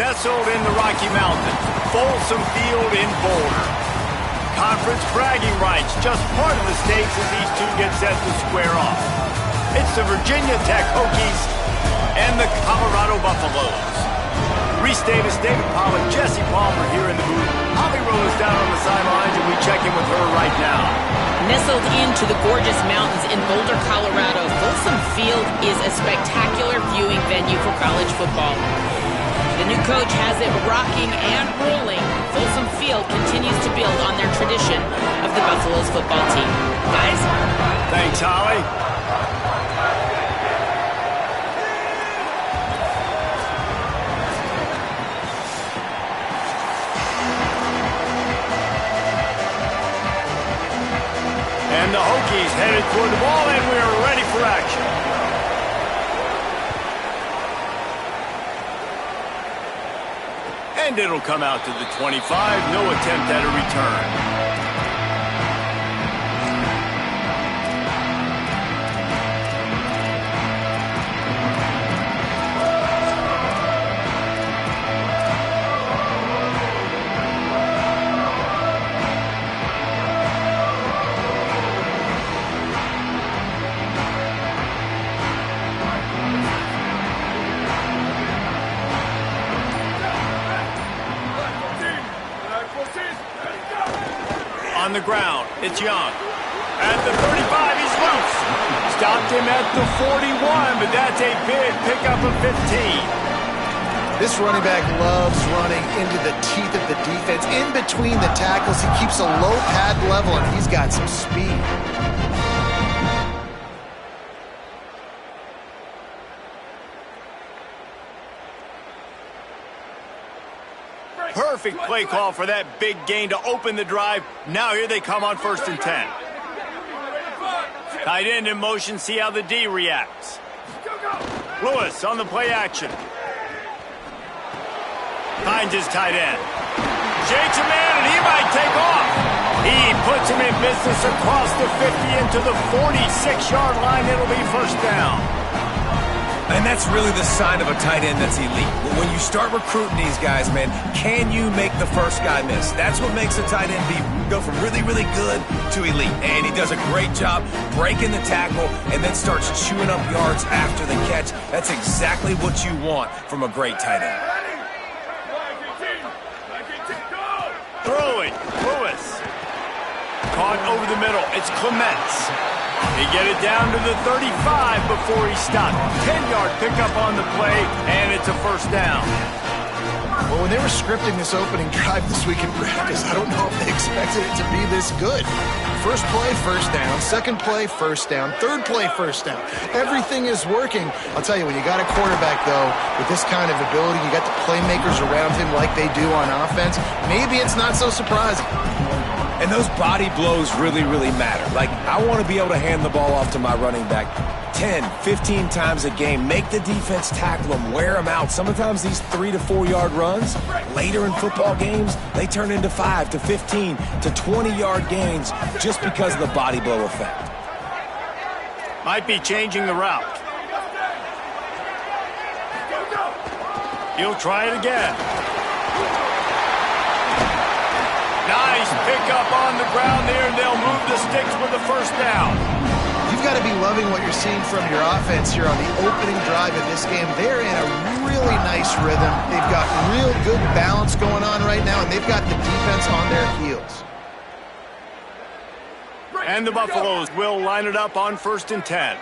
nestled in the Rocky Mountains, Folsom Field in Boulder. Conference bragging rights, just part of the stakes as these two get set to square off. It's the Virginia Tech Hokies and the Colorado Buffaloes. Reese Davis, David Pollack, Jesse Palmer here in the booth. Holly Rowe is down on the sidelines, and we check in with her right now. Nestled into the gorgeous mountains in Boulder, Colorado, Folsom Field is a spectacular viewing venue for college football. The new coach has it rocking and rolling. Folsom Field continues to build on their tradition of the Buffaloes football team. Guys? Thanks, Holly. And the Hokies headed toward the ball, and we're ready for action. And it'll come out to the 25. No attempt at a return. On the ground, it's Young. At the 35, he's loose. Stopped him at the 41, but that's a big pickup of 15. This running back loves running into the teeth of the defense. In between the tackles, he keeps a low pad level, and he's got some speed. Perfect play call for that big gain to open the drive. Now here they come on 1st and 10. Tight end in motion, see how the D reacts. Lewis on the play action. Finds his tight end. Shakes a man, and he might take off. He puts him in business across the 50 into the 46-yard line. It'll be 1st down. And that's really the sign of a tight end that's elite. When you start recruiting these guys, man, can you make the first guy miss? That's what makes a tight end go from really, really good to elite. And he does a great job breaking the tackle and then starts chewing up yards after the catch. That's exactly what you want from a great tight end. Throwing, Lewis. Caught over the middle. It's Clements. They get it down to the 35 before he stopped. 10-yard pickup on the play, and it's a 1st down. Well, when they were scripting this opening drive this week in practice, I don't know if they expected it to be this good. First play, 1st down. Second play, 1st down. Third play, 1st down. Everything is working. I'll tell you, when you got a quarterback, though, with this kind of ability, you got the playmakers around him like they do on offense, maybe it's not so surprising. And those body blows really, really matter. Like, I want to be able to hand the ball off to my running back 10, 15 times a game. Make the defense tackle them, wear them out. Sometimes these 3 to 4 yard runs, later in football games, they turn into 5 to 15 to 20-yard gains just because of the body blow effect. Might be changing the route. He'll try it again. Nice pickup on the ground there, and they'll move the sticks with the 1st down. You've got to be loving what you're seeing from your offense here on the opening drive of this game. They're in a really nice rhythm. They've got real good balance going on right now, and they've got the defense on their heels. And the Buffaloes will line it up on 1st and 10.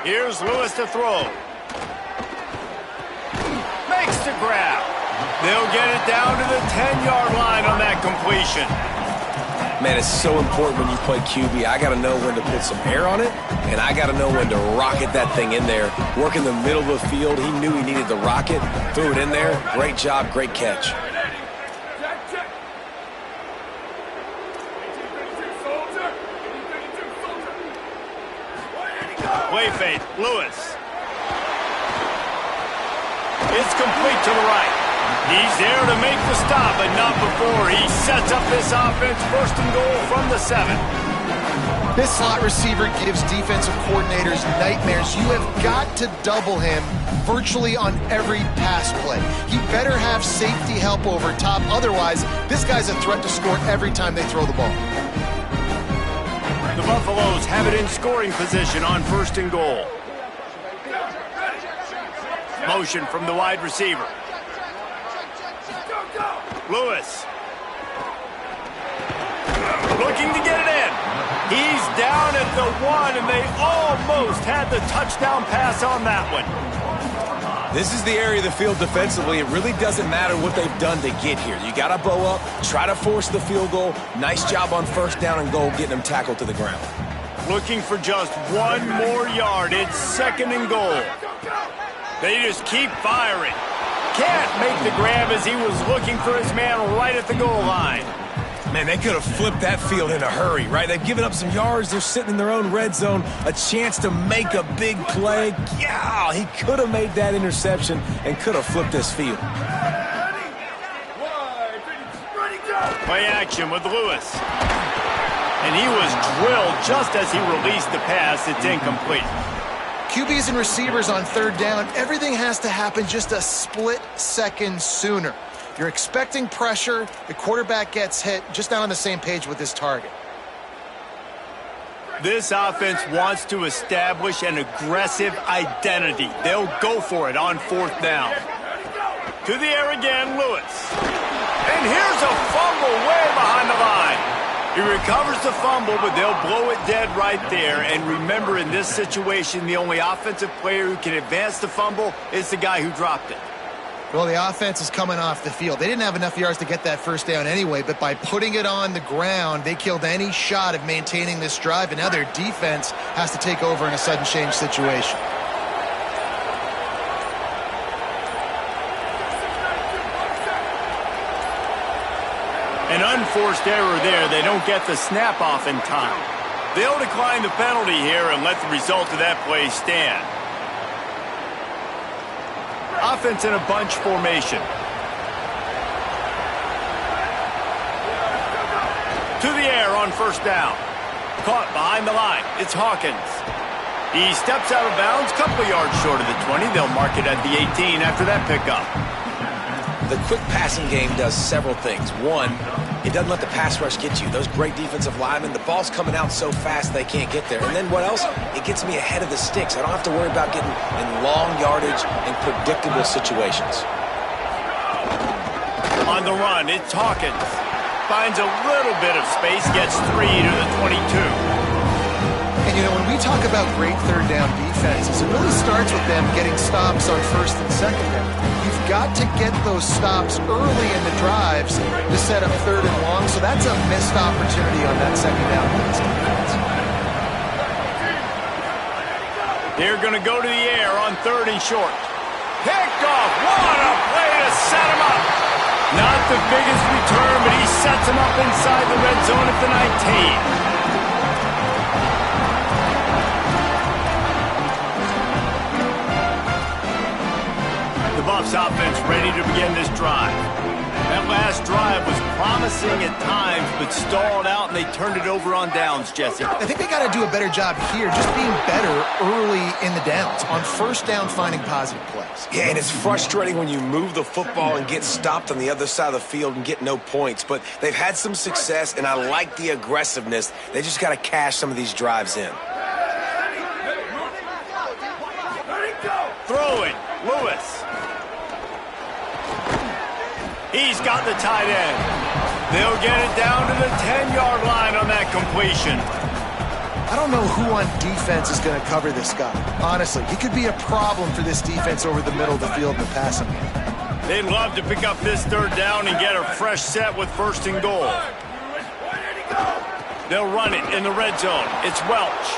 Here's Lewis to throw. Makes the grab. They'll get it down to the 10-yard line on that completion. Man, it's so important when you play QB. I got to know when to put some air on it, and I got to know when to rocket that thing in there. Work in the middle of the field. He knew he needed the rocket. Threw it in there. Great job. Great catch. Play fake. Lewis. It's complete to the right. He's there to make the stop, but not before. He sets up this offense 1st and goal from the 7. This slot receiver gives defensive coordinators nightmares. You have got to double him virtually on every pass play. He better have safety help over top. Otherwise, this guy's a threat to score every time they throw the ball. The Buffaloes have it in scoring position on 1st and goal. Motion from the wide receiver. Lewis. Looking to get it in. He's down at the 1, and they almost had the touchdown pass on that one. This is the area of the field defensively. It really doesn't matter what they've done to get here. You got to bow up, try to force the field goal. Nice job on 1st down and goal, getting them tackled to the ground. Looking for just 1 more yard. It's 2nd and goal. They just keep firing. Can't make the grab as he was looking for his man right at the goal line. Man, they could have flipped that field in a hurry, right? They've given up some yards. They're sitting in their own red zone. A chance to make a big play. Yeah, he could have made that interception and could have flipped this field. Play action with Lewis. And he was drilled just as he released the pass. It's incomplete. QBs and receivers on 3rd down, everything has to happen just a split second sooner. You're expecting pressure, the quarterback gets hit, just not on the same page with his target. This offense wants to establish an aggressive identity. They'll go for it on 4th down. To the air again, Lewis. And here's a fumble way behind the line. He recovers the fumble, but they'll blow it dead right there. And remember, in this situation, the only offensive player who can advance the fumble is the guy who dropped it. Well, the offense is coming off the field. They didn't have enough yards to get that 1st down anyway, but by putting it on the ground, they killed any shot of maintaining this drive, and now their defense has to take over in a sudden change situation. An unforced error there. They don't get the snap off in time. They'll decline the penalty here and let the result of that play stand. Offense in a bunch formation. To the air on 1st down. Caught behind the line. It's Hawkins. He steps out of bounds, couple yards short of the 20. They'll mark it at the 18 after that pickup. The quick passing game does several things. One, it doesn't let the pass rush get you. Those great defensive linemen, the ball's coming out so fast they can't get there. And then what else? It gets me ahead of the sticks. I don't have to worry about getting in long yardage and predictable situations. On the run, it's Hawkins. Finds a little bit of space, gets 3 to the 22. And, you know, when we talk about great 3rd down defenses, it really starts with them getting stops on 1st and 2nd down. You've got to get those stops early in the drives to set up 3rd and long, so that's a missed opportunity on that 2nd down for this defense. They're going to go to the air on 3rd and short. Picked off. What a play to set him up. Not the biggest return, but he sets him up inside the red zone at the 19. The Buffs offense ready to begin this drive. That last drive was promising at times, but stalled out, and they turned it over on downs, Jesse. I think they got to do a better job here, just being better early in the downs, on 1st down finding positive plays. Yeah, and it's frustrating when you move the football and get stopped on the other side of the field and get no points, but they've had some success, and I like the aggressiveness. They just got to cash some of these drives in. Throwing, Lewis. He's got the tight end. They'll get it down to the 10-yard line on that completion. I don't know who on defense is going to cover this guy. Honestly, he could be a problem for this defense over the middle of the field in the passing game. They'd love to pick up this 3rd down and get a fresh set with 1st and goal. They'll run it in the red zone. It's Welch.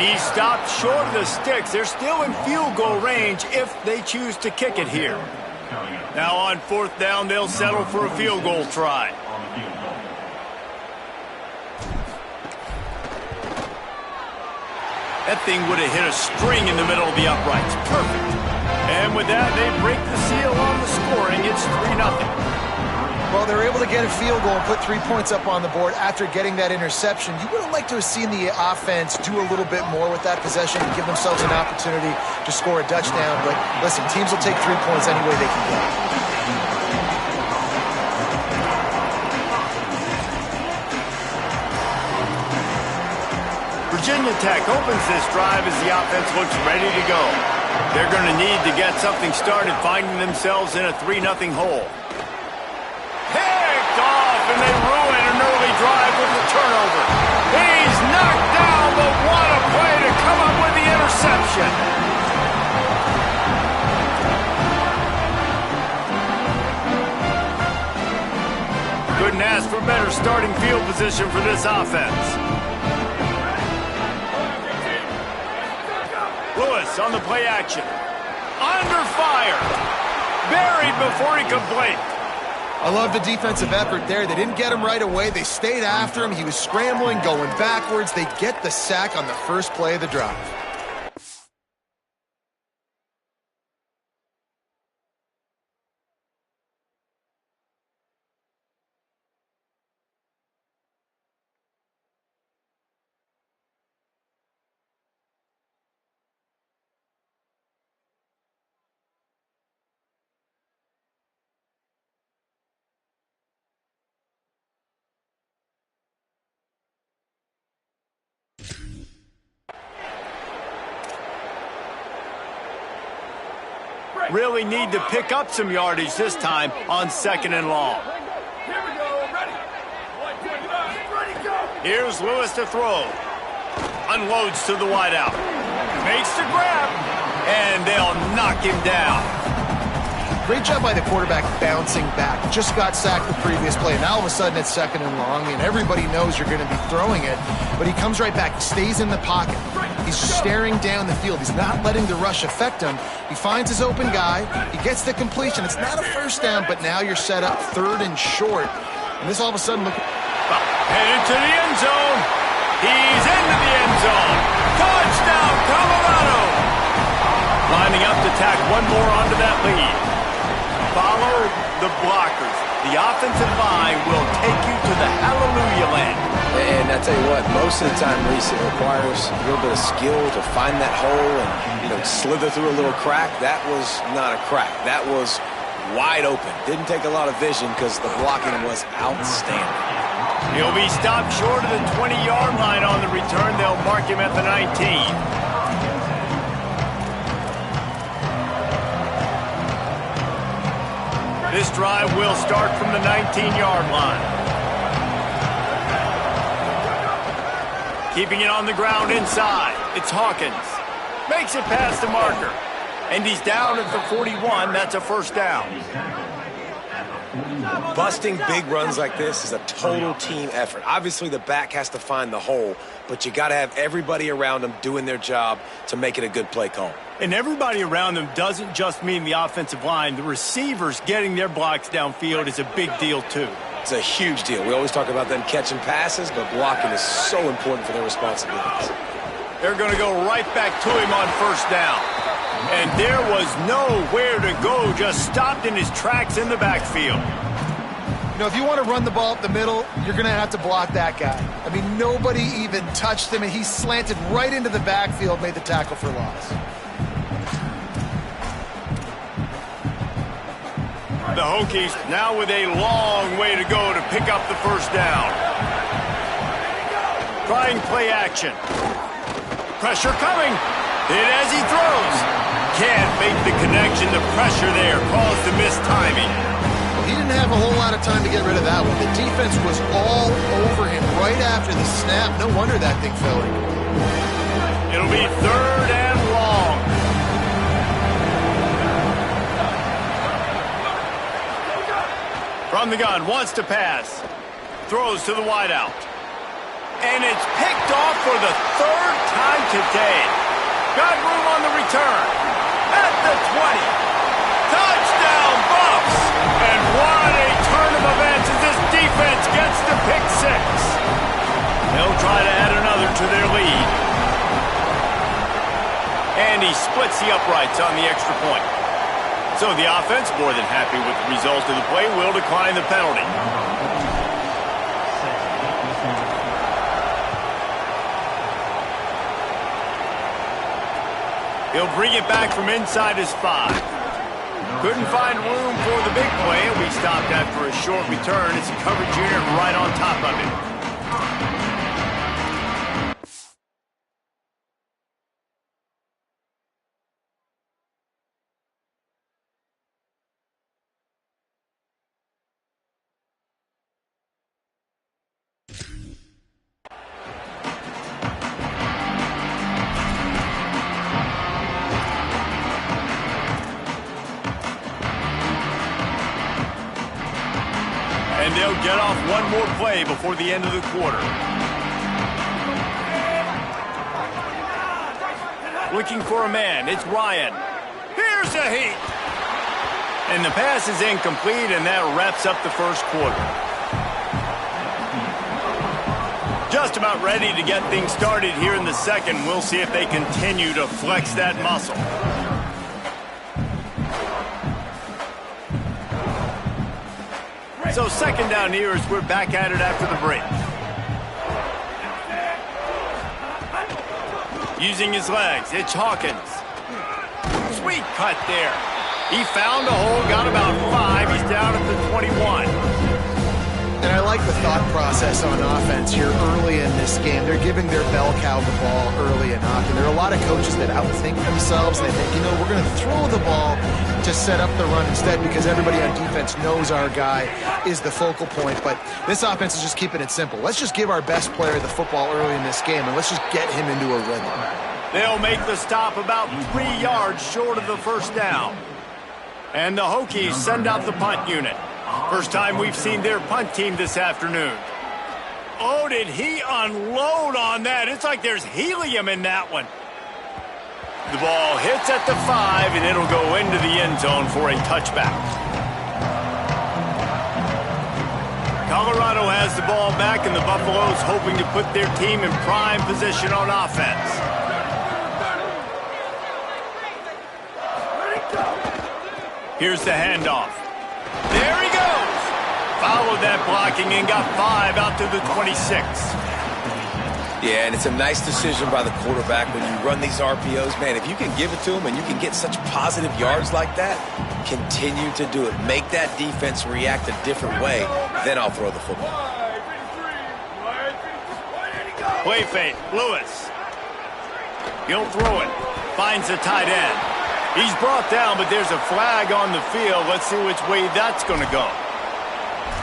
He stopped short of the sticks. They're still in field goal range if they choose to kick it here. Now on 4th down, they'll settle for a field goal try. That thing would have hit a string in the middle of the uprights. Perfect. And with that, they break the seal on the scoring. It's 3-0. Well, they were able to get a field goal and put 3 points up on the board after getting that interception. You would have liked to have seen the offense do a little bit more with that possession and give themselves an opportunity to score a touchdown. But listen, teams will take 3 points any way they can get. Virginia Tech opens this drive as the offense looks ready to go. They're going to need to get something started, finding themselves in a 3-0 hole. Picked off, and they ruin an early drive with the turnover. He's knocked down, but what a play to come up with the interception. Couldn't ask for better starting field position for this offense. Lewis on the play action. Under fire. Buried before he could blink. I love the defensive effort there. They didn't get him right away. They stayed after him. He was scrambling, going backwards. They get the sack on the first play of the drive. Really need to pick up some yardage this time on 2nd and long. Here's Lewis to throw. Unloads to the wideout. Makes the grab. And they'll knock him down. Great job by the quarterback bouncing back. Just got sacked the previous play. Now all of a sudden it's 2nd and long. I mean, everybody knows you're going to be throwing it. But he comes right back. He stays in the pocket. He's staring down the field. He's not letting the rush affect him. He finds his open guy. He gets the completion. It's not a first down, but now you're set up 3rd and short. And this all of a sudden look. Headed to the end zone. He's into the end zone. Touchdown, Colorado. Lining up to tack one more onto that lead. Follow the blockers. The offensive line will take you to the hallelujah land. And I tell you what, most of the time, Reese, it requires a little bit of skill to find that hole and slither through a little crack. That was not a crack. That was wide open. Didn't take a lot of vision because the blocking was outstanding. He'll be stopped short of the 20-yard line on the return. They'll mark him at the 19. This drive will start from the 19-yard line. Keeping it on the ground inside. It's Hawkins. Makes it past the marker. And he's down at the 41. That's a first down. Busting big runs like this is a total team effort. Obviously, the back has to find the hole, but you got to have everybody around them doing their job to make it a good play call. And everybody around them doesn't just mean the offensive line. The receivers getting their blocks downfield is a big deal, too. It's a huge deal. We always talk about them catching passes, but blocking is so important for their responsibilities. They're going to go right back to him on first down. And there was nowhere to go, just stopped in his tracks in the backfield. You know, if you want to run the ball up the middle, you're going to have to block that guy. I mean, nobody even touched him, and he slanted right into the backfield, made the tackle for loss. The Hokies now with a long way to go to pick up the first down. Trying play action. Pressure coming. Hit as he throws. Can't make the connection. The pressure there caused the missed timing. Well, he didn't have a whole lot of time to get rid of that one. The defense was all over him right after the snap. No wonder that thing fell in. It'll be 3rd and long. From the gun, wants to pass. Throws to the wideout. And it's picked off for the 3rd time today. Got room on the return. At the 20. Touchdown, Buffs! And what a turn of events as this defense gets the pick 6. They'll try to add another to their lead. And he splits the uprights on the extra point. So the offense, more than happy with the result of the play, will decline the penalty. He'll bring it back from inside his 5. Couldn't find room for the big play, and we stopped after a short return. It's a coverage unit right on top of it. And they'll get off one more play before the end of the quarter. Looking for a man, it's Ryan. Here's a heat. And the pass is incomplete, and that wraps up the first quarter. Just about ready to get things started here in the second. We'll see if they continue to flex that muscle. So second down here as we're back at it after the break. Using his legs, it's Hawkins. Sweet cut there. He found a hole, got about 5. He's down at the 21. And I like the thought process on offense here early in this game. They're giving their bell cow the ball early and often. There are a lot of coaches that outthink themselves, and they think, you know, we're going to throw the ball to set up the run instead because everybody on defense knows our guy is the focal point. But this offense is just keeping it simple. Let's just give our best player the football early in this game, and let's just get him into a rhythm. They'll make the stop about 3 yards short of the first down. And the Hokies send out the punt unit. First time we've seen their punt team this afternoon. Oh, did he unload on that? It's like there's helium in that one. The ball hits at the 5, and it'll go into the end zone for a touchback. Colorado has the ball back, and the Buffaloes hoping to put their team in prime position on offense. Here's the handoff. There he goes. Followed that blocking and got 5 out to the 26. Yeah, and it's a nice decision by the quarterback when you run these RPOs. Man, if you can give it to him and you can get such positive yards like that, continue to do it. Make that defense react a different way, then I'll throw the football. Play fake, Lewis. He'll throw it. Finds the tight end. He's brought down, but there's a flag on the field. Let's see which way that's going to go.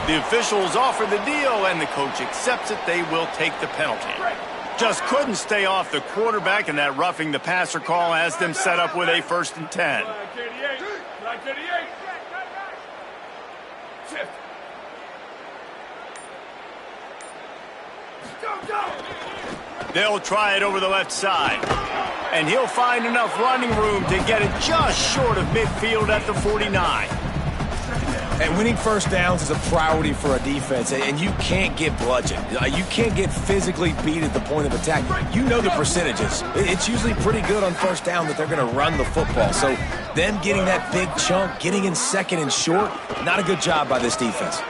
The officials offer the deal, and the coach accepts it. They will take the penalty. Just couldn't stay off the quarterback, and that roughing the passer call has them set up with a 1st and 10. They'll try it over the left side. And he'll find enough running room to get it just short of midfield at the 49. And winning first downs is a priority for a defense, and you can't get bludgeoned. You can't get physically beat at the point of attack. You know the percentages. It's usually pretty good on first down that they're going to run the football. So them getting that big chunk, getting in second and short, not a good job by this defense.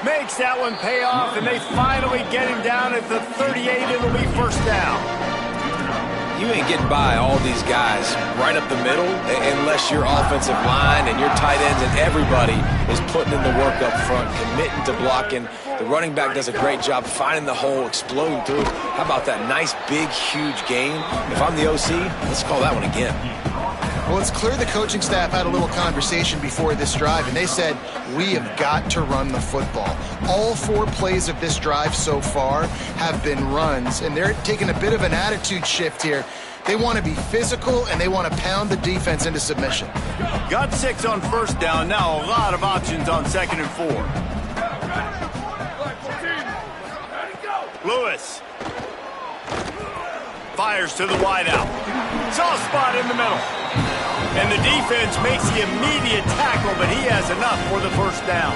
Makes that one pay off, and they finally get him down at the 38. It'll be first down. You ain't getting by all these guys right up the middle unless your offensive line and your tight ends and everybody is putting in the work up front, committing to blocking. The running back does a great job finding the hole, exploding through. How about that nice, big, huge gain? If I'm the OC, let's call that one again. Well, it's clear the coaching staff had a little conversation before this drive, and they said, we have got to run the football. All 4 plays of this drive so far have been runs, and they're taking a bit of an attitude shift here. They want to be physical, and they want to pound the defense into submission. Got 6 on first down. Now a lot of options on 2nd and 4. Lewis. Fires to the wideout. Soft spot in the middle. And the defense makes the immediate tackle, but he has enough for the first down.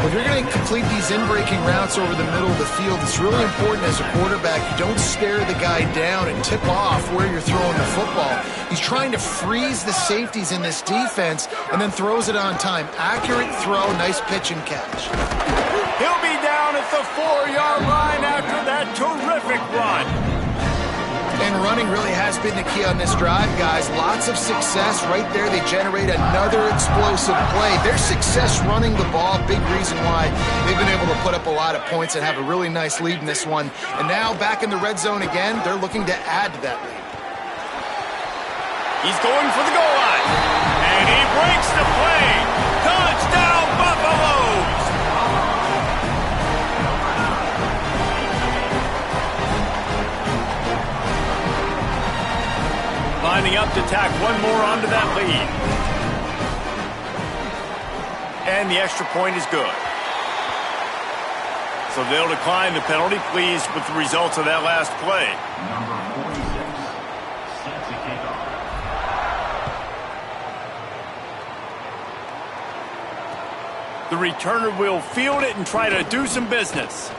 If you're going to complete these in-breaking routes over the middle of the field, it's really important as a quarterback you don't stare the guy down and tip off where you're throwing the football. He's trying to freeze the safeties in this defense and then throws it on time. Accurate throw, nice pitch and catch. He'll be down at the 4-yard line after that terrific run. And running really has been the key on this drive, guys. Lots of success right there. They generate another explosive play. Their success running the ball, big reason why they've been able to put up a lot of points and have a really nice lead in this one. And now back in the red zone again, they're looking to add to that lead. He's going for the goal line. And he breaks the play. Touchdown, Buffaloes! Lining up to tack one more onto that lead. And the extra point is good. So they'll decline the penalty, pleased with the results of that last play. The returner will field it and try to do some business.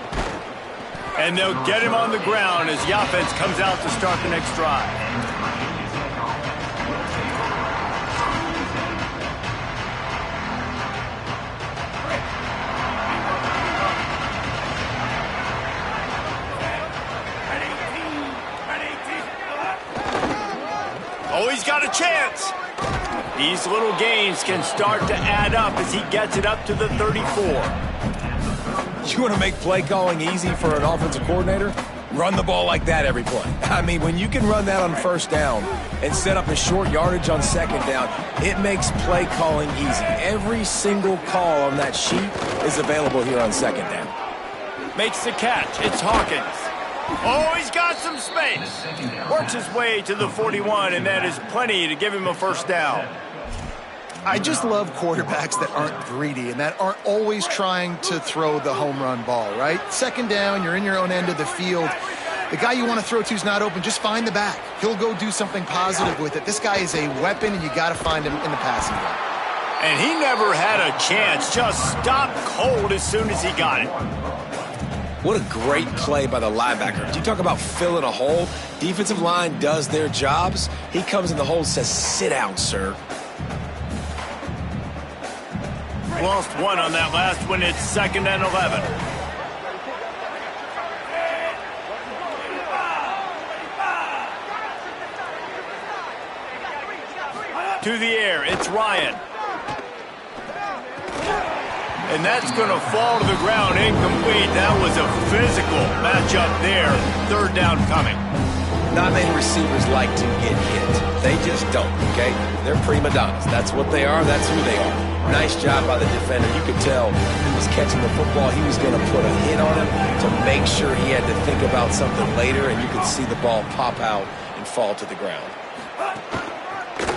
And they'll get him on the ground as the offense comes out to start the next drive. Oh, he's got a chance. These little gains can start to add up as he gets it up to the 34. You want to make play calling easy for an offensive coordinator? Run the ball like that every play. I mean, when you can run that on first down and set up a short yardage on second down, it makes play calling easy. Every single call on that sheet is available here on second down. Makes the catch. It's Hawkins. Oh, he's got some space. Works his way to the 41, and that is plenty to give him a first down. I just love quarterbacks that aren't greedy and that aren't always trying to throw the home run ball, right? Second down, you're in your own end of the field. The guy you want to throw to is not open. Just find the back. He'll go do something positive with it. This guy is a weapon, and you got to find him in the passing game. And he never had a chance. Just stopped cold as soon as he got it. What a great play by the linebacker. You talk about filling a hole. Defensive line does their jobs. He comes in the hole and says, "Sit down, sir." Lost one on that last one. It's 2nd and 11. To the air, it's Ryan. And that's going to fall to the ground incomplete. That was a physical matchup there. 3rd down coming. Not many receivers like to get hit. They just don't, okay? They're prima donnas. That's what they are. That's who they are. Nice job by the defender. You could tell he was catching the football. He was going to put a hit on him to make sure he had to think about something later, and you could see the ball pop out and fall to the ground.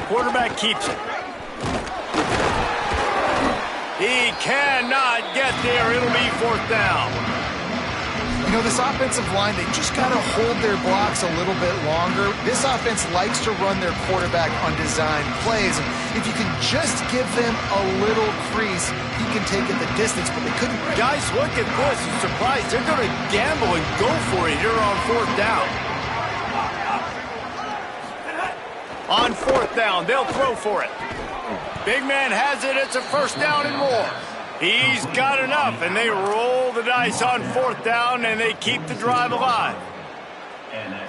Quarterback keeps it. He cannot get there. It'll be 4th down. You know, this offensive line, they just got to hold their blocks a little bit longer. This offense likes to run their quarterback on design plays. And if you can just give them a little crease, he can take it the distance, but they couldn't. Guys, look at this. I'm surprised. They're going to gamble and go for it here on 4th down. On 4th down, they'll throw for it. Big man has it. It's a 1st down and more. He's got enough, and they roll the dice on 4th down, and they keep the drive alive.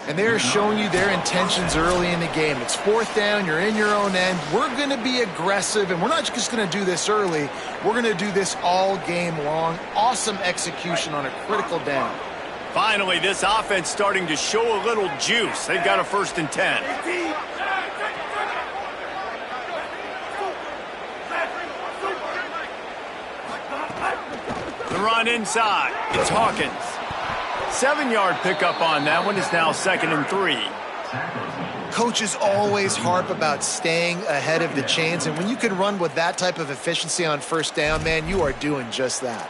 And they're showing you their intentions early in the game. It's 4th down. You're in your own end. We're going to be aggressive, and we're not just going to do this early. We're going to do this all game long. Awesome execution on a critical down. Finally, this offense starting to show a little juice. They've got a 1st and 10. The run inside. It's Hawkins. 7-yard pickup on that one. Is now 2nd and 3. Coaches always harp about staying ahead of the chains, and when you can run with that type of efficiency on 1st down, man, you are doing just that.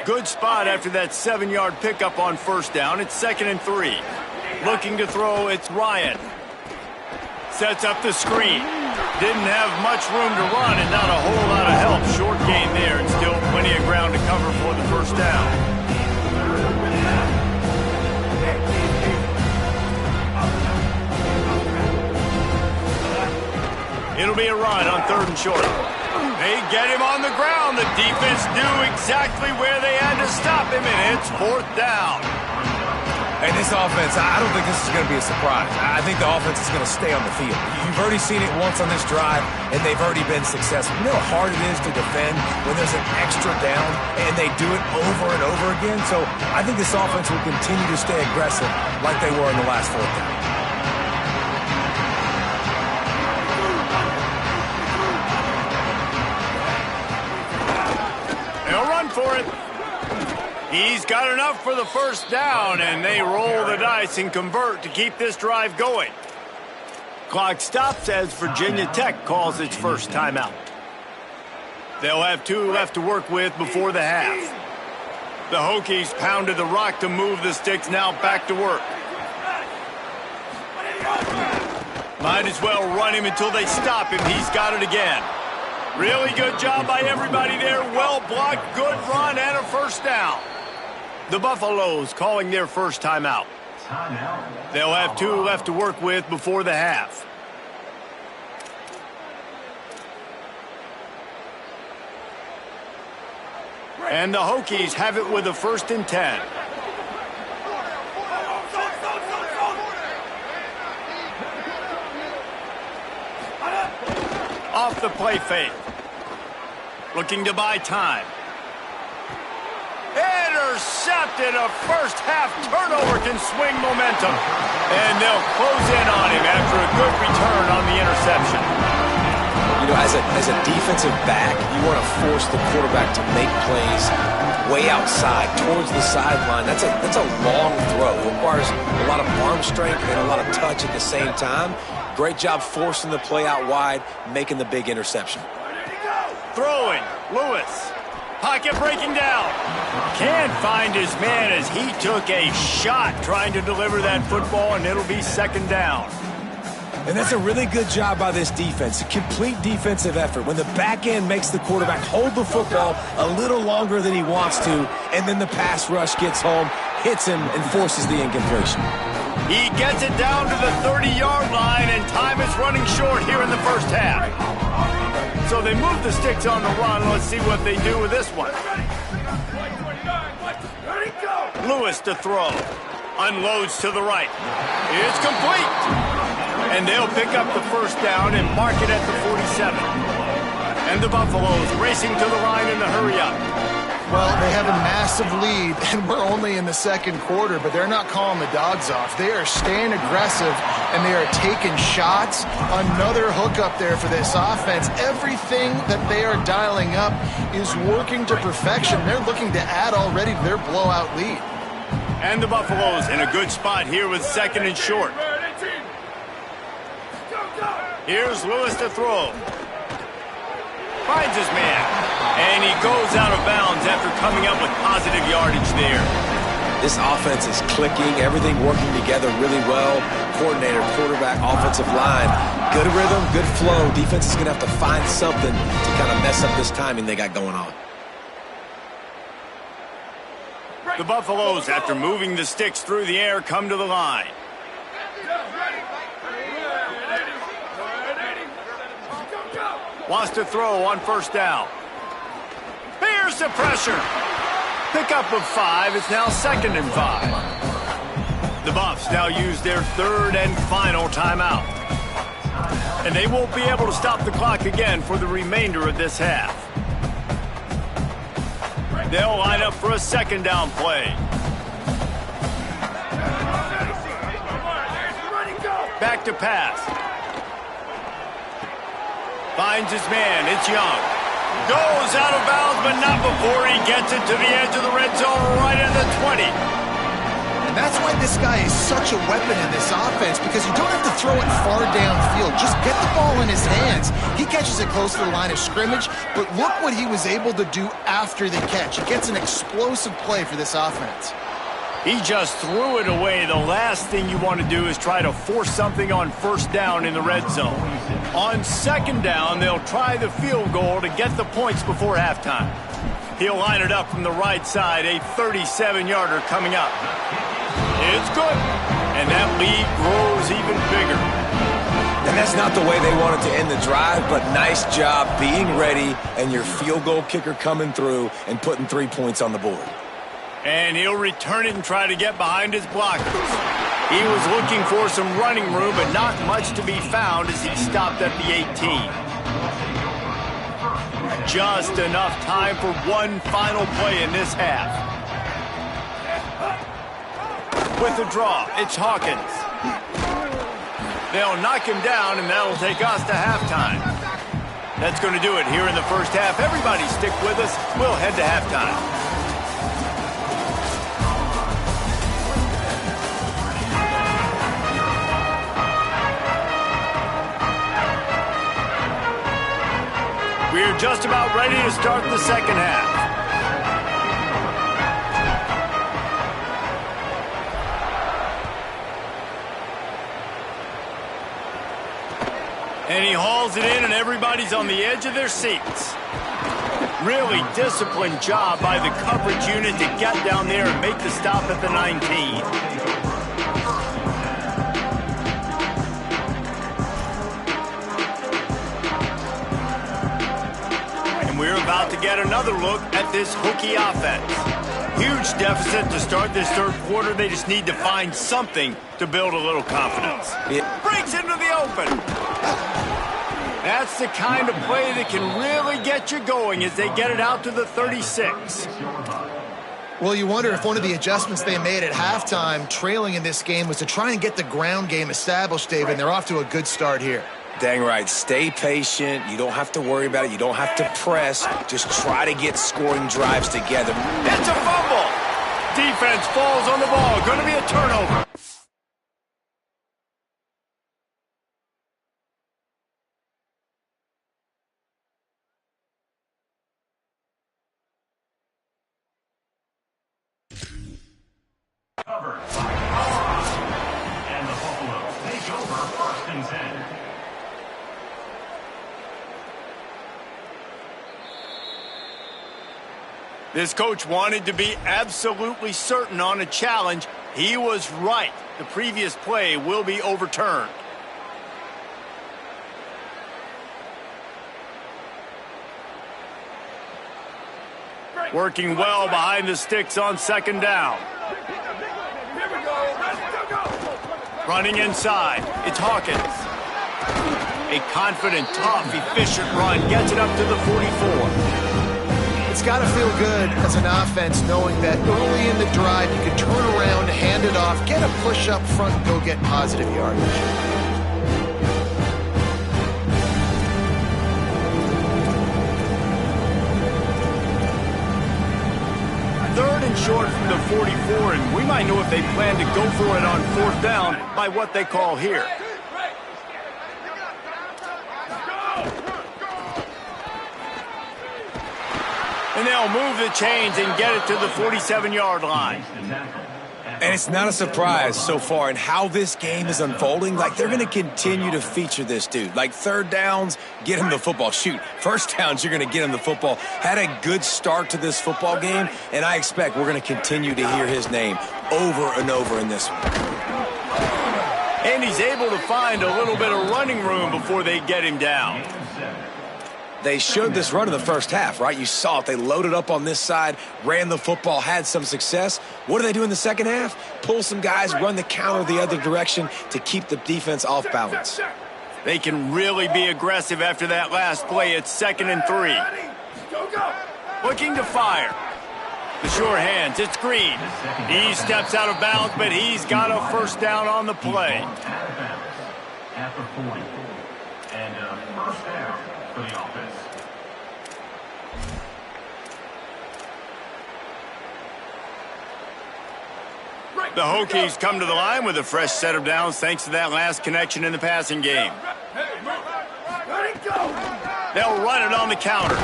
Good spot after that 7-yard pickup on 1st down. It's 2nd and 3. Looking to throw, it's Ryan. Sets up the screen. Didn't have much room to run and not a whole lot of help. Short gain there and still plenty of ground to cover for the first down. It'll be a run on 3rd and short. They get him on the ground. The defense knew exactly where they had to stop him, and it's 4th down. And this offense, I don't think this is going to be a surprise. I think the offense is going to stay on the field. You've already seen it once on this drive, and they've already been successful. You know how hard it is to defend when there's an extra down, and they do it over and over again? So I think this offense will continue to stay aggressive like they were in the last 4th down. They'll run for it. He's got enough for the first down, and they roll the dice and convert to keep this drive going. Clock stops as Virginia Tech calls its first timeout. They'll have 2 left to work with before the half. The Hokies pounded the rock to move the sticks, now back to work. Might as well run him until they stop him. He's got it again. Really good job by everybody there. Well blocked, good run, and a first down. The Buffaloes calling their first timeout. They'll have 2 left to work with before the half. And the Hokies have it with a 1st and 10. Off the play fake. Looking to buy time. Intercepted. A first half turnover can swing momentum. And they'll close in on him after a good return on the interception. You know, as a defensive back, you want to force the quarterback to make plays way outside, towards the sideline. That's a long throw. It requires a lot of arm strength and a lot of touch at the same time. Great job forcing the play out wide, making the big interception. Throwing. Lewis. Pocket breaking down. Can't find his man as he took a shot trying to deliver that football, and it'll be 2nd down. And that's a really good job by this defense, a complete defensive effort. When the back end makes the quarterback hold the football a little longer than he wants to, and then the pass rush gets home, hits him, and forces the incompletion. He gets it down to the 30-yard line, and time is running short here in the first half. So they move the sticks on the run. Let's see what they do with this one. Lewis to throw. Unloads to the right. It's complete. And they'll pick up the first down and mark it at the 47. And the Buffaloes racing to the line in the hurry-up. Well, they have a massive lead, and we're only in the 2nd quarter, but they're not calling the dogs off. They are staying aggressive, and they are taking shots. Another hookup there for this offense. Everything that they are dialing up is working to perfection. They're looking to add already to their blowout lead. And the Buffaloes in a good spot here with 2nd and short. Here's Lewis to throw. Finds his man. And he goes out of bounds after coming up with positive yardage there. This offense is clicking, everything working together really well. Coordinator, quarterback, offensive line. Good rhythm, good flow. Defense is going to have to find something to kind of mess up this timing they got going on. The Buffaloes, after moving the sticks through the air, come to the line. Wants to throw on first down. Here's the pressure. Pickup of 5. It's now 2nd and 5. The Buffs now use their 3rd and final timeout. And they won't be able to stop the clock again for the remainder of this half. They'll line up for a 2nd down play. Back to pass. Finds his man. It's Young. Goes out of bounds, but not before he gets it to the edge of the red zone right at the 20. That's why this guy is such a weapon in this offense, because you don't have to throw it far downfield. Just get the ball in his hands. He catches it close to the line of scrimmage, but look what he was able to do after the catch. He gets an explosive play for this offense. He just threw it away. The last thing you want to do is try to force something on first down in the red zone. On second down, they'll try the field goal to get the points before halftime. He'll line it up from the right side, a 37-yarder coming up. It's good, and that lead grows even bigger. And that's not the way they wanted to end the drive, but nice job being ready and your field goal kicker coming through and putting 3 points on the board. And he'll return it and try to get behind his blockers. He was looking for some running room, but not much to be found as he stopped at the 18. Just enough time for one final play in this half. With the draw, it's Hawkins. They'll knock him down, and that'll take us to halftime. That's going to do it here in the first half. Everybody stick with us. We'll head to halftime. We're just about ready to start the second half. And he hauls it in, and everybody's on the edge of their seats. Really disciplined job by the coverage unit to get down there and make the stop at the 19. We're about to get another look at this Hokie offense. Huge deficit to start this third quarter. They just need to find something to build a little confidence. Breaks into the open. That's the kind of play that can really get you going as they get it out to the 36. Well, you wonder if one of the adjustments they made at halftime, trailing in this game, was to try and get the ground game established, David, and they're off to a good start here. Dang right. Stay patient. You don't have to worry about it. You don't have to press. Just try to get scoring drives together. It's a fumble. Defense falls on the ball. Going to be a turnover. Covered by Ross. And the Buffaloes take over 1st and 10. This coach wanted to be absolutely certain on a challenge. He was right. The previous play will be overturned. Working well behind the sticks on second down. Running inside, it's Hawkins. A confident, tough, efficient run gets it up to the 44. It's got to feel good as an offense knowing that early in the drive you can turn around, hand it off, get a push up front, and go get positive yardage. Third and short from the 44, and we might know if they plan to go for it on fourth down by what they call here. And they'll move the chains and get it to the 47-yard line. And it's not a surprise so far in how this game is unfolding. Like, they're going to continue to feature this dude. Like, third downs, get him the football. Shoot, first downs, you're going to get him the football. Had a good start to this football game, and I expect we're going to continue to hear his name over and over in this one. And he's able to find a little bit of running room before they get him down. They showed this run in the first half, right? You saw it. They loaded up on this side, ran the football, had some success. What do they do in the second half? Pull some guys, run the counter the other direction to keep the defense off balance. They can really be aggressive after that last play. It's 2nd and 3. Looking to fire. The sure hands, it's Green. He steps out of bounds, but he's got a first down on the play. At the 40. And first down for the offense. The Hokies come to the line with a fresh set of downs thanks to that last connection in the passing game. They'll run it on the counter.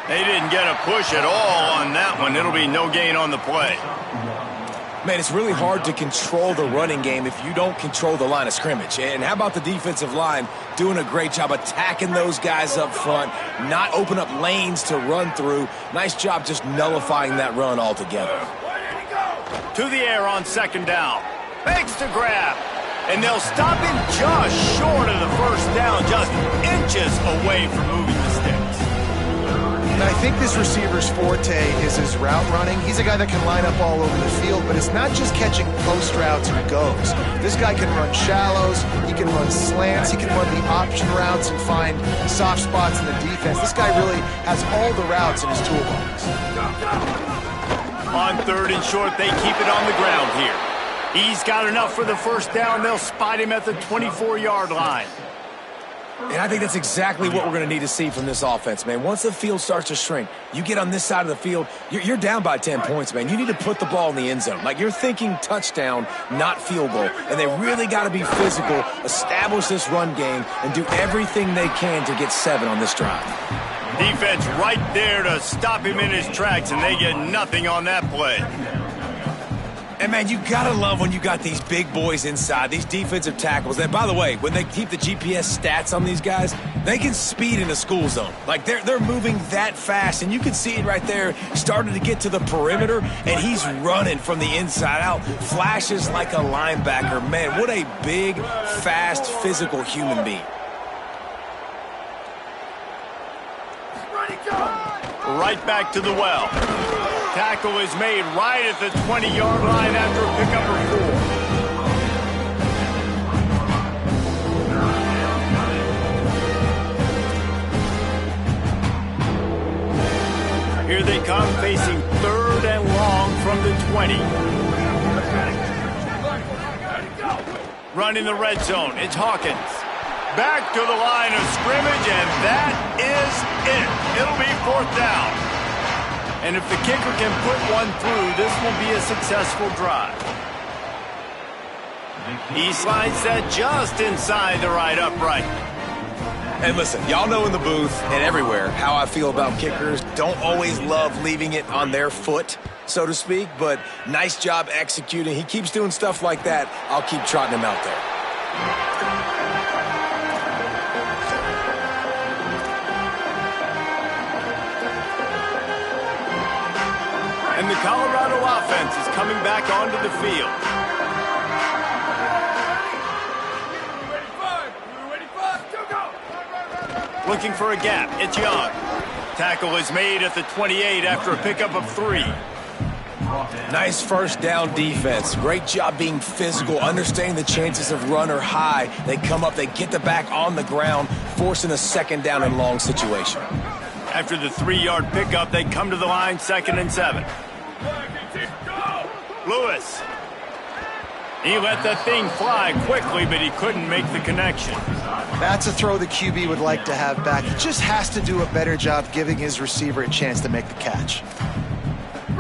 They didn't get a push at all on that one. It'll be no gain on the play. Man, it's really hard to control the running game if you don't control the line of scrimmage. And how about the defensive line doing a great job attacking those guys up front, not open up lanes to run through. Nice job just nullifying that run altogether. To the air on second down. Makes the grab. And they'll stop him just short of the first down, just inches away from moving the sticks. And I think this receiver's forte is his route running. He's a guy that can line up all over the field, but it's not just catching post routes or goes. This guy can run shallows, he can run slants, he can run the option routes and find soft spots in the defense. This guy really has all the routes in his toolbox. On third and short, they keep it on the ground here. He's got enough for the first down. They'll spot him at the 24-yard line. And I think that's exactly what we're going to need to see from this offense, man. Once the field starts to shrink, you get on this side of the field, you're down by 10 points, man. You need to put the ball in the end zone. Like, you're thinking touchdown, not field goal. And they really got to be physical, establish this run game, and do everything they can to get 7 on this drive. Defense right there to stop him in his tracks, and they get nothing on that play. And, man, you got to love when you got these big boys inside, these defensive tackles. And, by the way, when they keep the GPS stats on these guys, they can speed in the school zone. Like, they're moving that fast, and you can see it right there. Starting to get to the perimeter, and he's running from the inside out. Flashes like a linebacker. Man, what a big, fast, physical human being. Right back to the well. Tackle is made right at the 20-yard line after a pickup of 4. Here they come, facing third and long from the 20. Running the red zone, it's Hawkins. Back to the line of scrimmage, and that is it. It'll be fourth down. And if the kicker can put one through, this will be a successful drive. He slides that just inside the right upright. And listen, y'all know in the booth and everywhere how I feel about kickers. Don't always love leaving it on their foot, so to speak, but nice job executing. He keeps doing stuff like that. I'll keep trotting him out there. And the Colorado offense is coming back onto the field. Looking for a gap, it's Young. Tackle is made at the 28 after a pickup of 3. Nice first down defense. Great job being physical, understanding the chances of run are high. They come up, they get the back on the ground, forcing a second down and long situation. After the 3-yard pickup, they come to the line, 2nd and 7. Lewis. He let that thing fly quickly, but he couldn't make the connection. That's a throw the QB would like to have back. He just has to do a better job giving his receiver a chance to make the catch.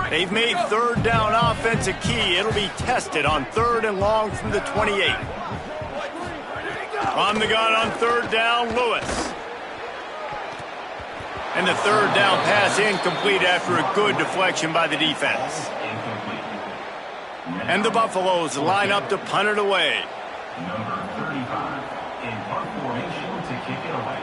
They've made third down offense a key. It'll be tested on 3rd and long from the 28. On the gun on 3rd down, Lewis. And the 3rd down pass incomplete after a good deflection by the defense. And the Buffaloes line up to punt it away. Number 35 in punt formation to kick it away.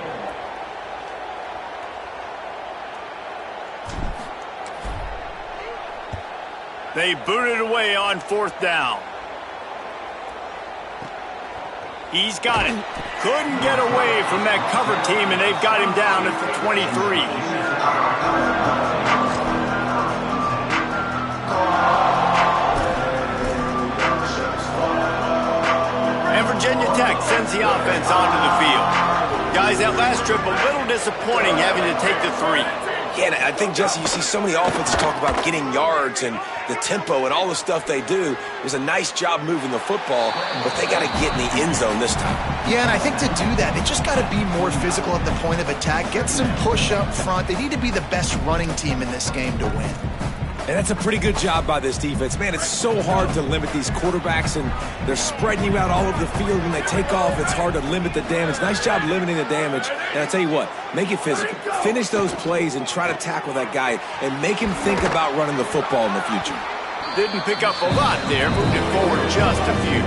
They boot it away on 4th down. He's got it. Couldn't get away from that cover team, and they've got him down at the 23. And Virginia Tech sends the offense onto the field. Guys, that last trip a little disappointing having to take the 3. Yeah, and I think, Jesse, you see so many offenses talk about getting yards and the tempo and all the stuff they do. There's a nice job moving the football, but they got to get in the end zone this time. Yeah, and I think to do that, they just got to be more physical at the point of attack, get some push up front. They need to be the best running team in this game to win. And that's a pretty good job by this defense. Man, it's so hard to limit these quarterbacks, and they're spreading you out all over the field. When they take off, it's hard to limit the damage. Nice job limiting the damage. And I tell you what, make it physical. Finish those plays and try to tackle that guy and make him think about running the football in the future. Didn't pick up a lot there, moved it forward just a few.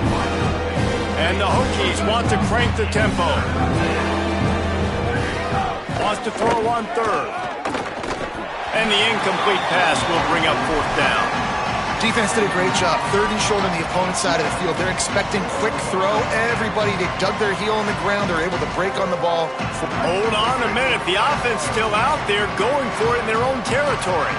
And the Hokies want to crank the tempo. Wants to throw on third. And the incomplete pass will bring up fourth down. Defense did a great job. 3rd and short on the opponent's side of the field. They're expecting quick throw. Everybody, they dug their heel on the ground. They're able to break on the ball. Hold on a minute. The offense still out there going for it in their own territory.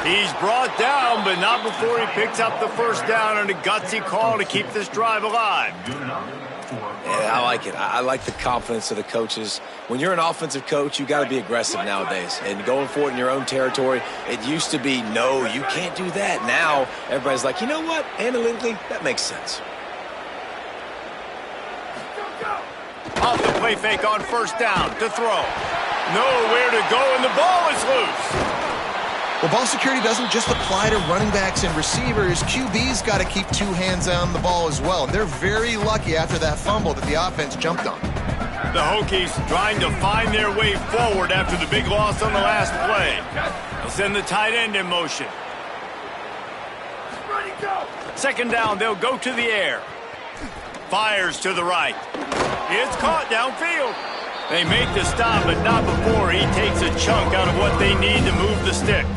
He's brought down, but not before he picks up the first down and a gutsy call to keep this drive alive. Yeah, I like it. I like the confidence of the coaches. When you're an offensive coach, you got to be aggressive nowadays. And going for it in your own territory, it used to be, no, you can't do that. Now, everybody's like, you know what? Analytically, that makes sense. Off the play fake on first down to throw. Nowhere to go, and the ball is loose. Well, ball security doesn't just apply to running backs and receivers. QB's got to keep 2 hands on the ball as well. And they're very lucky after that fumble that the offense jumped on. The Hokies trying to find their way forward after the big loss on the last play. They'll send the tight end in motion. Second down, they'll go to the air. Fires to the right. It's caught downfield. They make the stop, but not before he takes a chunk out of what they need to move the sticks.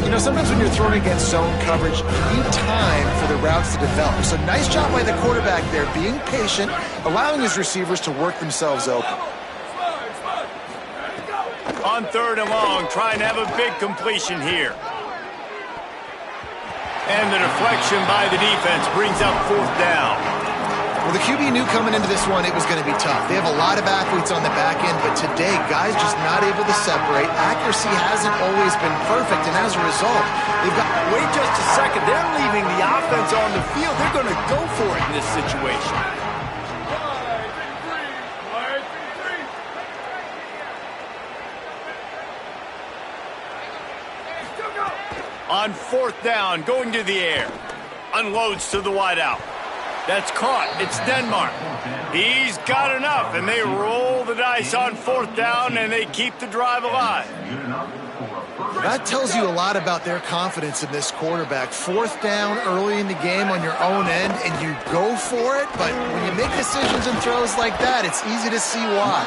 You know, sometimes when you're throwing against zone coverage, you need time for the routes to develop. So nice job by the quarterback there, being patient, allowing his receivers to work themselves open. On 3rd and long, trying to have a big completion here. And the deflection by the defense brings up 4th down. Well, the QB knew coming into this one it was going to be tough. They have a lot of athletes on the back end, but today, guys just not able to separate. Accuracy hasn't always been perfect, and as a result, they've got... Wait just a second. They're leaving the offense on the field. They're going to go for it in this situation. On 4th down, going to the air. Unloads to the wideout. That's caught. It's Denmark. He's got enough, and they roll the dice on 4th down, and they keep the drive alive. That tells you a lot about their confidence in this quarterback. 4th down early in the game on your own end, and you go for it, but when you make decisions and throws like that, it's easy to see why.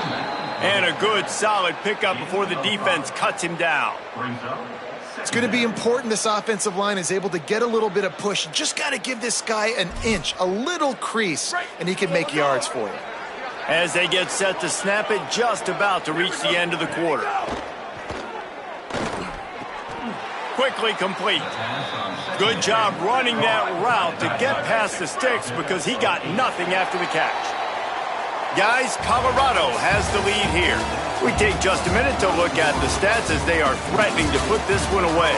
And a good, solid pickup before the defense cuts him down. It's going to be important this offensive line is able to get a little bit of push. You just got to give this guy an inch, a little crease, and he can make yards for you. As they get set to snap it, just about to reach the end of the quarter. Quickly complete. Good job running that route to get past the sticks because he got nothing after the catch. Guys, Colorado has the lead here. We take just a minute to look at the stats as they are threatening to put this one away.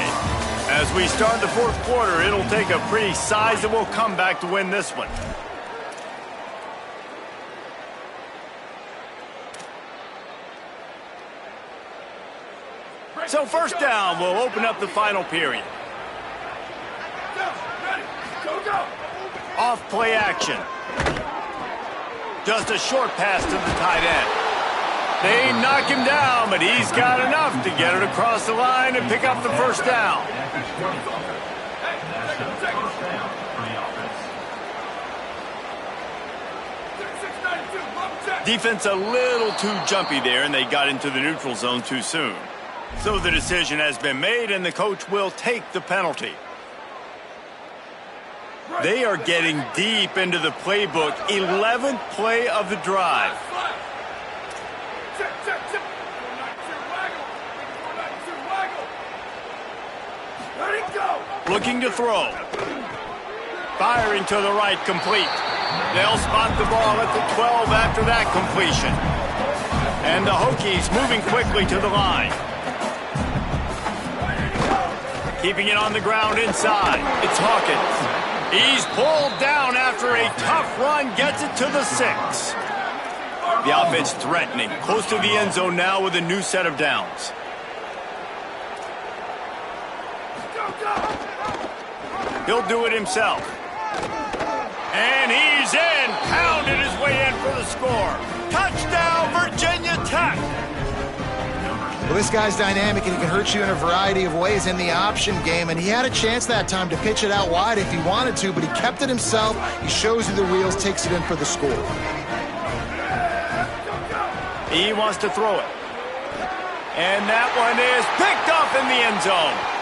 As we start the 4th quarter, it'll take a pretty sizable comeback to win this one. So 1st down will open up the final period. Off play action. Just a short pass to the tight end. They knock him down, but he's got enough to get it across the line and pick up the 1st down. Defense a little too jumpy there, and they got into the neutral zone too soon. So the decision has been made, and the coach will take the penalty. They are getting deep into the playbook. 11th play of the drive. Looking to throw. Firing to the right, complete. They'll spot the ball at the 12 after that completion. And the Hokies moving quickly to the line. Keeping it on the ground inside. It's Hawkins. He's pulled down after a tough run, gets it to the 6. The offense threatening, close to the end zone now with a new set of downs. He'll do it himself. And he's in, pounded his way in for the score. Touchdown, Virginia Tech. Well, this guy's dynamic, and he can hurt you in a variety of ways in the option game, and he had a chance that time to pitch it out wide if he wanted to, but he kept it himself. He shows you the wheels, takes it in for the score. He wants to throw it. And that one is picked up in the end zone.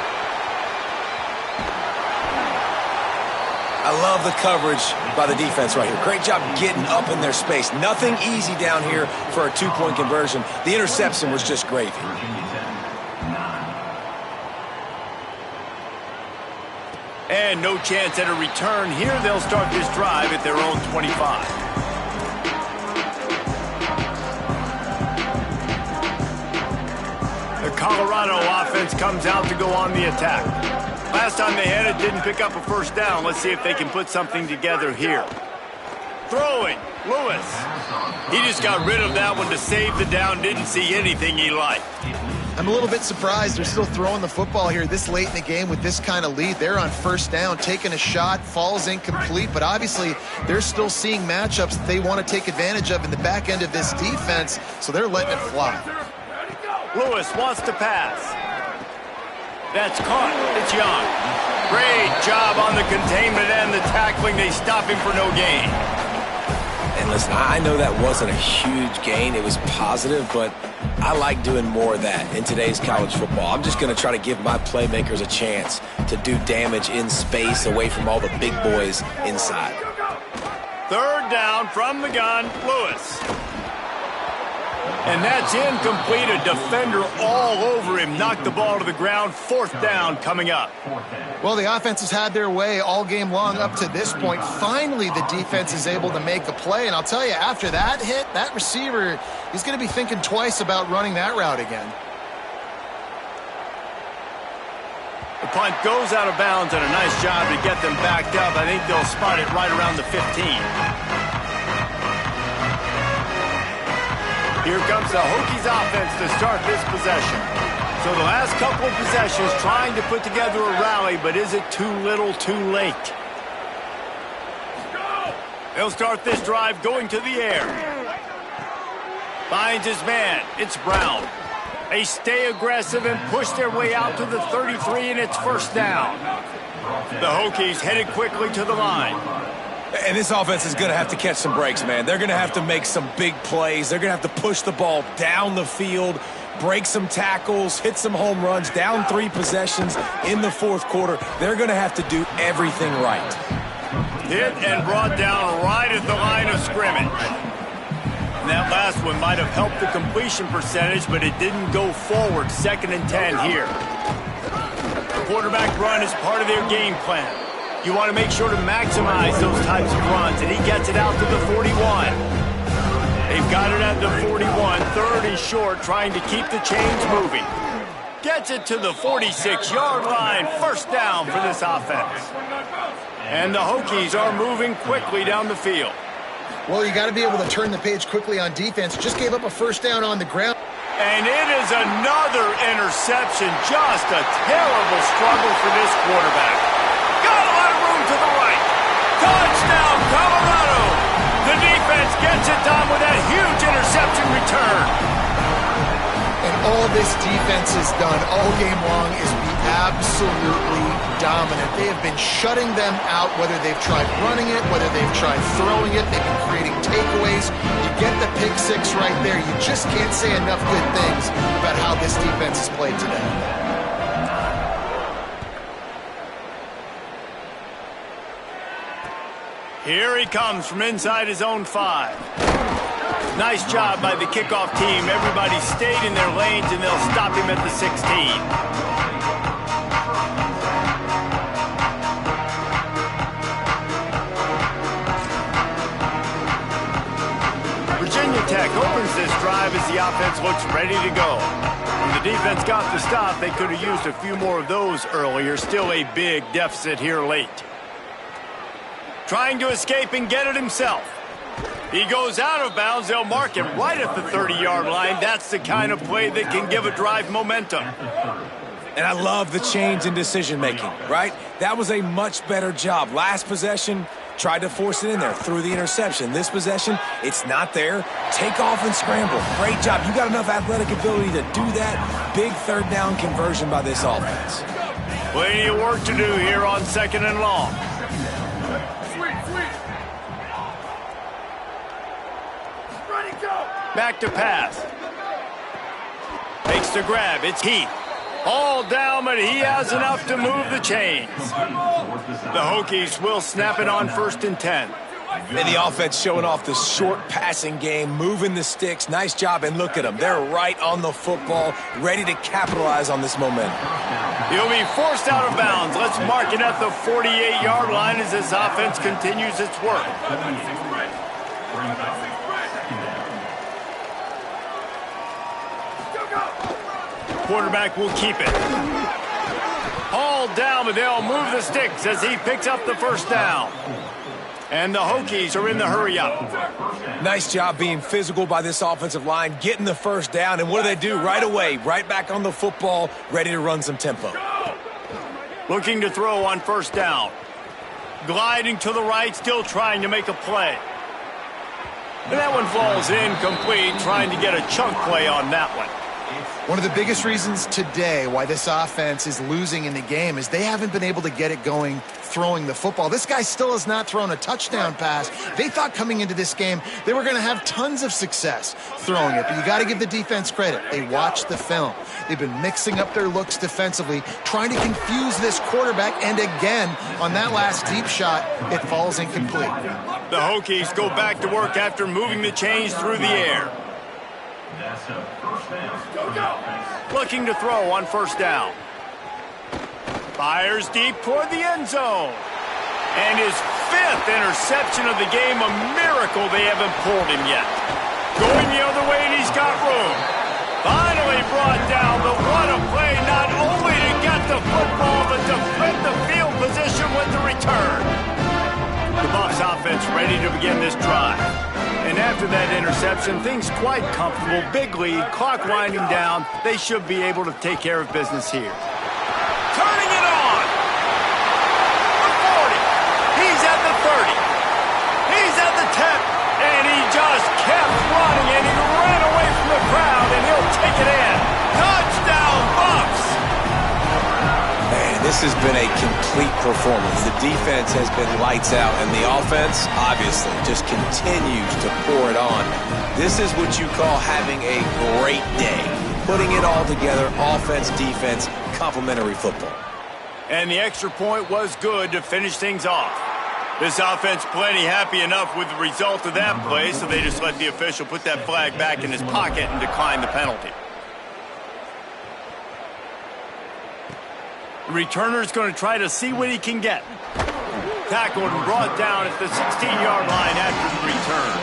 I love the coverage by the defense right here. Great job getting up in their space. Nothing easy down here for a two-point conversion. The interception was just gravy. And no chance at a return here. They'll start this drive at their own 25. The Colorado offense comes out to go on the attack. Last time they had it, didn't pick up a first down. Let's see if they can put something together here. Throwing, Lewis. He just got rid of that one to save the down. Didn't see anything he liked. I'm a little bit surprised they're still throwing the football here this late in the game with this kind of lead. They're on first down, taking a shot, falls incomplete, but obviously they're still seeing matchups that they want to take advantage of in the back end of this defense, so they're letting it fly. Lewis wants to pass. That's caught. It's Young. Great job on the containment and the tackling. They stop him for no gain. And listen, I know that wasn't a huge gain. It was positive, but I like doing more of that in today's college football. I'm just going to try to give my playmakers a chance to do damage in space away from all the big boys inside. Third down from the gun, Lewis. And that's incomplete. A defender all over him. Knocked the ball to the ground. Fourth down coming up. Well, the offense has had their way all game long up to this point. Finally, the defense is able to make a play. And I'll tell you, after that hit, that receiver, he's going to be thinking twice about running that route again. The punt goes out of bounds, and a nice job to get them backed up. I think they'll spot it right around the 15. Here comes the Hokies offense to start this possession. So the last couple of possessions trying to put together a rally, but is it too little, too late? They'll start this drive going to the air. Finds his man. It's Brown. They stay aggressive and push their way out to the 33, and it's first down. The Hokies headed quickly to the line. And this offense is going to have to catch some breaks, man. They're going to have to make some big plays. They're going to have to push the ball down the field, break some tackles, hit some home runs, down 3 possessions in the fourth quarter. They're going to have to do everything right. Hit and brought down right at the line of scrimmage. And that last one might have helped the completion percentage, but it didn't go forward. 2nd and 10 here. The quarterback run is part of their game plan. You want to make sure to maximize those types of runs, and he gets it out to the 41. They've got it at the 41, 3rd and short, trying to keep the chains moving. Gets it to the 46-yard line, first down for this offense. And the Hokies are moving quickly down the field. Well, you got to be able to turn the page quickly on defense. Just gave up a first down on the ground. And it is another interception. Just a terrible struggle for this quarterback. Got a lot of room to the right. Touchdown, Colorado. The defense gets it done with that huge interception return. And all this defense has done all game long is be absolutely dominant. They have been shutting them out, whether they've tried running it, whether they've tried throwing it. They've been creating takeaways. You get the pick 6 right there. You just can't say enough good things about how this defense has played today. Here he comes from inside his own 5. Nice job by the kickoff team. Everybody stayed in their lanes, and they'll stop him at the 16. Virginia Tech opens this drive as the offense looks ready to go. When the defense got the stop, they could have used a few more of those earlier. Still a big deficit here late. Trying to escape and get it himself. He goes out of bounds. They'll mark him right at the 30-yard line. That's the kind of play that can give a drive momentum. And I love the change in decision-making, right? That was a much better job. Last possession, Tried to force it in there, threw the interception. This possession, it's not there. Take off and scramble. Great job. You got enough athletic ability to do that. Big third down conversion by this offense. Plenty of work to do here on 2nd and long. Back to pass. Takes the grab. It's Heath. All down, but he has enough to move the chains. The Hokies will snap it on 1st and 10. And the offense showing off the short passing game, moving the sticks. Nice job, and look at them. They're right on the football, ready to capitalize on this momentum. He'll be forced out of bounds. Let's mark it at the 48-yard line as this offense continues its work. Quarterback will keep it. Hauled down, but they'll move the sticks as he picks up the 1st down. And the Hokies are in the hurry-up. Nice job being physical by this offensive line, getting the 1st down. And what do? Right away, right back on the football, ready to run some tempo. Looking to throw on 1st down. Gliding to the right, still trying to make a play. And that one falls incomplete, trying to get a chunk play on that one. One of the biggest reasons today why this offense is losing in the game is they haven't been able to get it going throwing the football. This guy still has not thrown a touchdown pass. They thought coming into this game they were going to have tons of success throwing it, but you got to give the defense credit. They watched the film. They've been mixing up their looks defensively, trying to confuse this quarterback, and again, on that last deep shot, it falls incomplete. The Hokies go back to work after moving the chains through the air. Looking to throw on 1st down. Fires deep toward the end zone. And his 5th interception of the game, a miracle they haven't pulled him yet. Going the other way, and he's got room. Finally brought down, but what a play, not only to get the football, but to flip the field position with the return. The Bucs offense ready to begin this drive. And after that interception, things quite comfortable. Big lead, clock winding down. They should be able to take care of business here. Turning it on! The 40. He's at the 30. He's at the 10. And he just kept running, and he ran away from the crowd, and he'll take it in. Touchdown, Bucs! Man, this has been a complete performance. The defense has been lights out, and the offense, obviously, just continues to pour it on. This is what you call having a great day. Putting it all together, offense, defense, complementary football. And the extra point was good to finish things off. This offense plenty happy enough with the result of that play, so they just let the official put that flag back in his pocket and decline the penalty. The returner's going to try to see what he can get. Tackled and brought down at the 16-yard line after the return.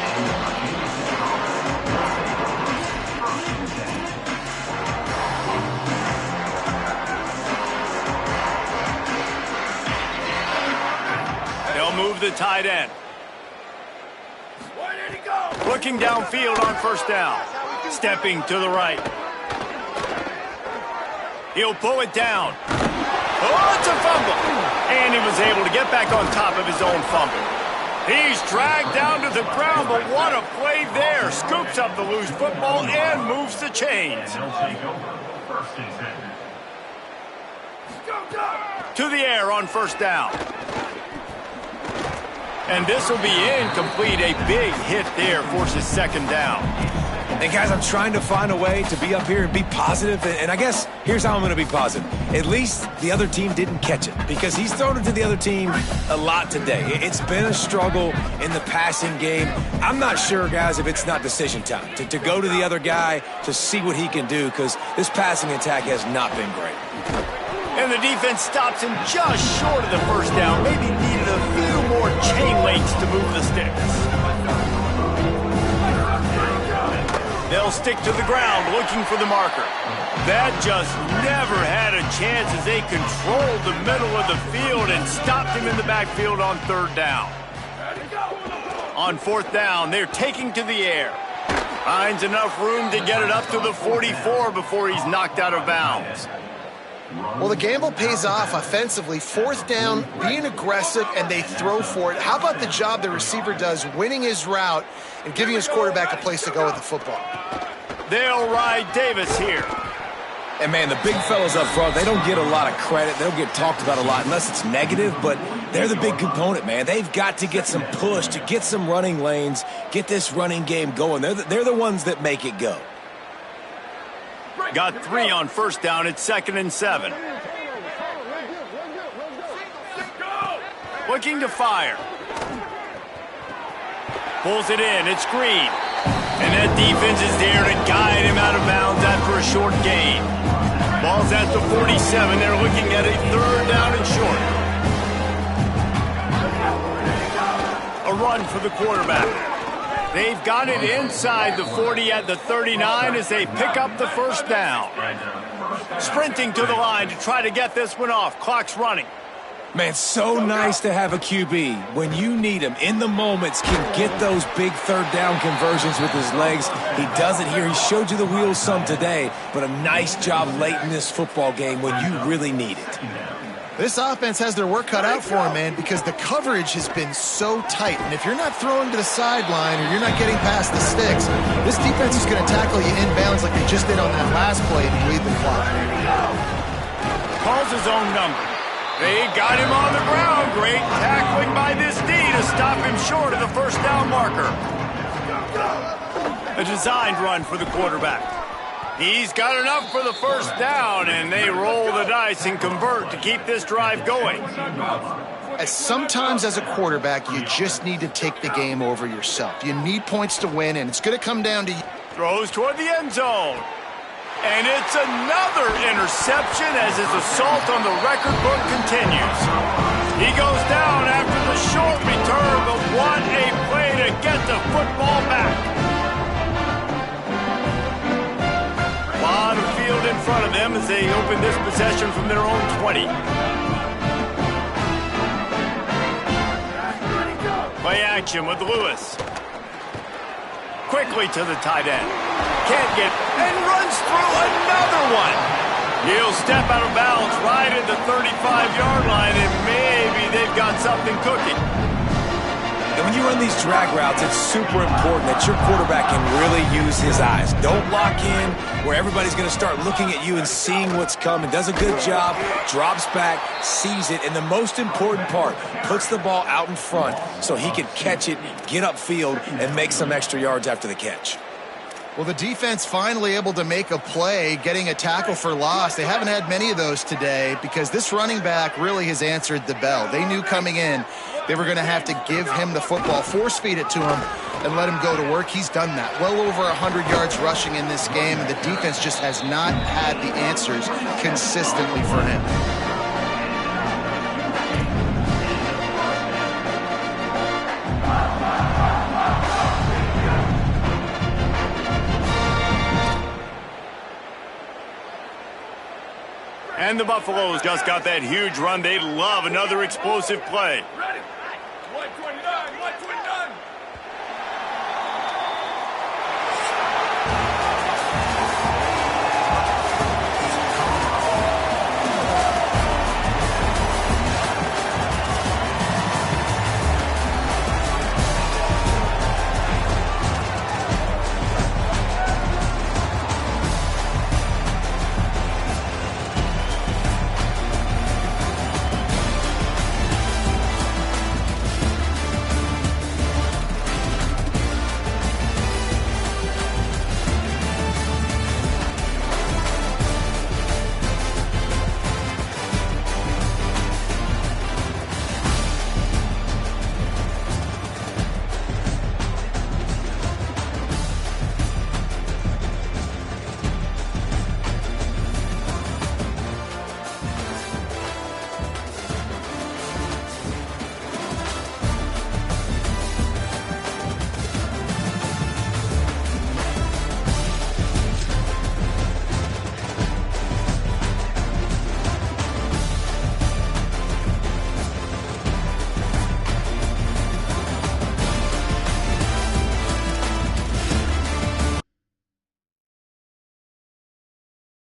Move the tight end. Where did he go? Looking downfield on 1st down. Stepping to the right. He'll pull it down. Oh, it's a fumble. And he was able to get back on top of his own fumble. He's dragged down to the ground, but what a play there. Scoops up the loose football and moves the chains. To the air on 1st down. And this will be incomplete. A big hit there forces 2nd down. And guys, I'm trying to find a way to be up here and be positive. And I guess here's how I'm going to be positive. At least the other team didn't catch it, because he's thrown it to the other team a lot today. It's been a struggle in the passing game. I'm not sure, guys, if it's not decision time to go to the other guy to see what he can do, because this passing attack has not been great. And the defense stops him just short of the 1st down. Maybe needed a few more chain links to move the sticks. They'll stick to the ground looking for the marker. That just never had a chance as they controlled the middle of the field and stopped him in the backfield on 3rd down. On 4th down, they're taking to the air. Finds enough room to get it up to the 44 before he's knocked out of bounds. Well, the gamble pays off offensively. Fourth down, being aggressive, and they throw for it. How about the job the receiver does winning his route and giving his quarterback a place to go with the football? They'll ride Davis here. And, man, the big fellas up front, they don't get a lot of credit. They don't get talked about a lot unless it's negative, but they're the big component, man. They've got to get some push, to get some running lanes, get this running game going. They're the ones that make it go. Got 3 on first down. It's 2nd and 7. Looking to fire. Pulls it in. It's Green. And that defense is there to guide him out of bounds after a short gain. Ball's at the 47. They're looking at a 3rd down and short. A run for the quarterback. They've got it inside the 40 at the 39 as they pick up the first down. Sprinting to the line to try to get this one off. Clock's running. Man, so nice to have a QB. When you need him, in the moments, can get those big 3rd down conversions with his legs. He does it here. He showed you the wheels some today, but a nice job late in this football game when you really need it. This offense has their work cut out for them, man, because the coverage has been so tight. And if you're not throwing to the sideline or you're not getting past the sticks, this defense is going to tackle you inbounds like they just did on that last play to bleed the clock. Calls his own number. They got him on the ground. Great tackling by this D to stop him short of the first down marker. A designed run for the quarterback. He's got enough for the first down, and they roll the dice and convert to keep this drive going. Sometimes as a quarterback, you just need to take the game over yourself. You need points to win, and it's going to come down to you. Throws toward the end zone. And it's another interception as his assault on the record book continues. He goes down after the short return, but what a play to get the football back. A lot of field in front of them as they open this possession from their own 20. Play action with Lewis. Quickly to the tight end. Can't get, and runs through another one. He'll step out of bounds right at the 35-yard line, and maybe they've got something cooking. And when you run these drag routes, it's super important that your quarterback can really use his eyes. Don't lock in where everybody's going to start looking at you and seeing what's coming. Does a good job, drops back, sees it, and the most important part, puts the ball out in front so he can catch it, get upfield, and make some extra yards after the catch. Well, the defense finally able to make a play, getting a tackle for loss. They haven't had many of those today because this running back really has answered the bell. They knew coming in they were going to have to give him the football, force feed it to him, and let him go to work. He's done that. Well over 100 yards rushing in this game, and the defense just has not had the answers consistently for him. And the Buffaloes just got that huge run. They'd love another explosive play.